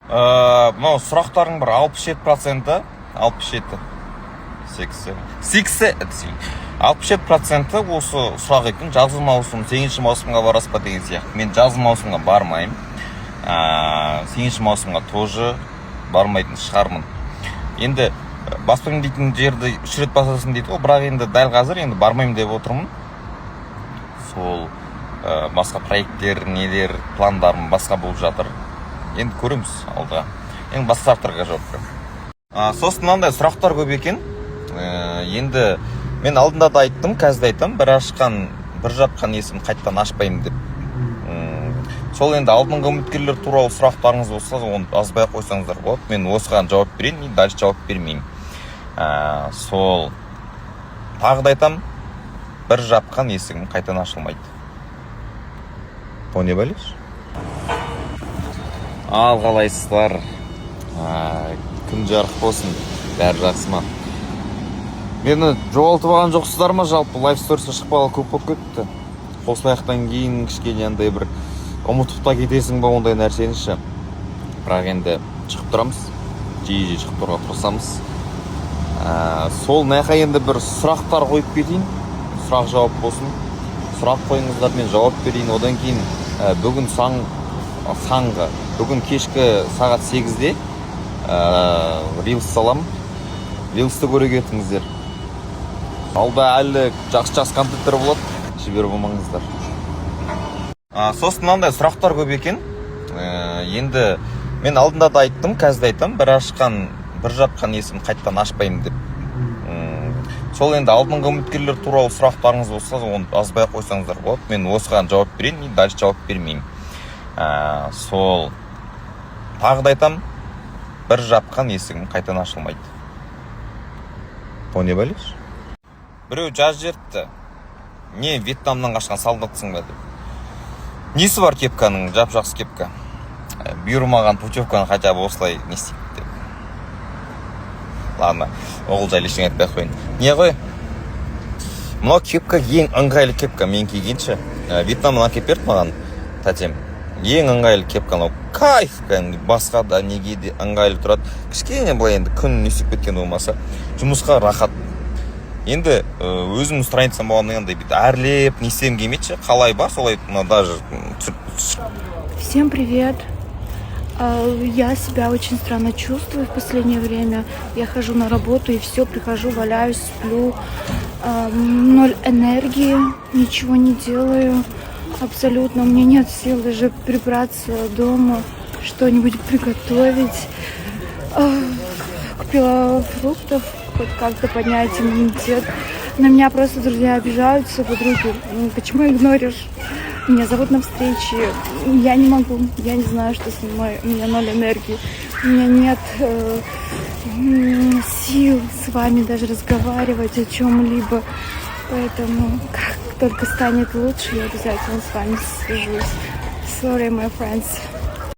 Мынау сұрақтардың бір 67%, 67% осы сұрақ екен. Жазғы маусым, 8-ші маусымға барасыз ба деген сияқты. Мен жазғы маусымға бармайым. 8-ші маусымға тоже бармайтын шығармын. Енді баспаймын дейтін жерді 3 рет басасың дейді ғой, бірақ енді дәл қазір енді бармаймын деп отырмын. Сол басқа проекттер, нелер, пландарым басқа болып жатыр. Енді көреміз алда. Енді басқа сұрақтарға жауап беремін. Сосын мынандай сұрақтар көп екен. Енді мен алдында да айттым, қазір де айтамын, бір жапқан есім қайттан ашпаймын деп. Сол енді алдыңғы үміткерлер туралы сұрақтарыңыз болса, оны азбай қойсаңыздар болады. Мен осыған жауап берейін, дальше жауап бермеймін. Сол тағы да айтамын, бір жапқан есігім қайтадан ашылмайды. Поне білеш? Ал қалайсыздар? Күн жарық болсын, бәрі жақсы ма? Мені жоғалтып алған жоқсыздар ма? Жалпы лайф сторисқа шықпағалы көп болып кетті. Қосаяқтан кейін кішкене андай бір ұмытып та кетесің ба ондай нәрсені ше. Бірақ енді шығып тұрамыз, жиі шығып тұруға тырысамыз. Сол нәқа енді бір сұрақтар қойып кетейін, сұрақ жауап болсын. Сұрақ қойыңыздар, мен жауап берейін. Одан кейін бүгін бүгін кешкі сағат 8-де рилс салам. Рилсті көре кетіңіздер. Алда әлі жақсы контенттер болады, жіберіп болмаңыздар. Сосын мынандай сұрақтар көп екен. Енді мен алдында да айттым, қазір де айтамын, бір жапқан есім қайттан ашпаймын деп. Сол енді алдыңғы үміткерлер туралы сұрақтарыңыз болса, оны азбай қойсаңыздар болады. Мен осыған жауап берейін, дальше жауап бермеймін. Сол тағы да айтамын, бір жапқан есігім қайтадан ашылмайды. Поне білеш? Біреу жаз жеріпті. Не, Вьетнамнан қашқан солдатсың ба деп. Несі бар кепканың, жап-жақсы кепка? Бұйырмаған путевканы хотя бы осылай не істейді деп. Ладно, оғыл жайлы ештеңе айтпай қойын. Не ғой? Мынау кепка ең ыңғайлы кепка, мен кигенше. Вьетнамнан әкеп берді маған тәтем. Ең ыңғайлы кепка, кайф, басқа да неге де ыңғайлы тұрады. Кішкене былай енді күн несіп кеткен болмаса, жұмысқа рахат. Енді өзім страницам болғаннан андай бүйтіп әрлеп несем келмейді, қалай ба, солай даже. Всем привет. Я себя очень странно чувствую в последнее время. Я хожу на работу и все, прихожу, валяюсь, сплю. 0 энергии, ничего не делаю. Абсолютно. У меня нет сил даже прибраться дома, что-нибудь приготовить. Купила фруктов, хоть как-то поднять иммунитет. На меня просто друзья обижаются, подруги. Почему игноришь? Меня зовут на встречи. Я не могу. Я не знаю, что со мной. У меня 0 энергии. У меня нет сил с вами даже разговаривать о чем-либо. Поэтому, как только станет лучше, я обязательно с вами свяжусь. Sorry, my friends.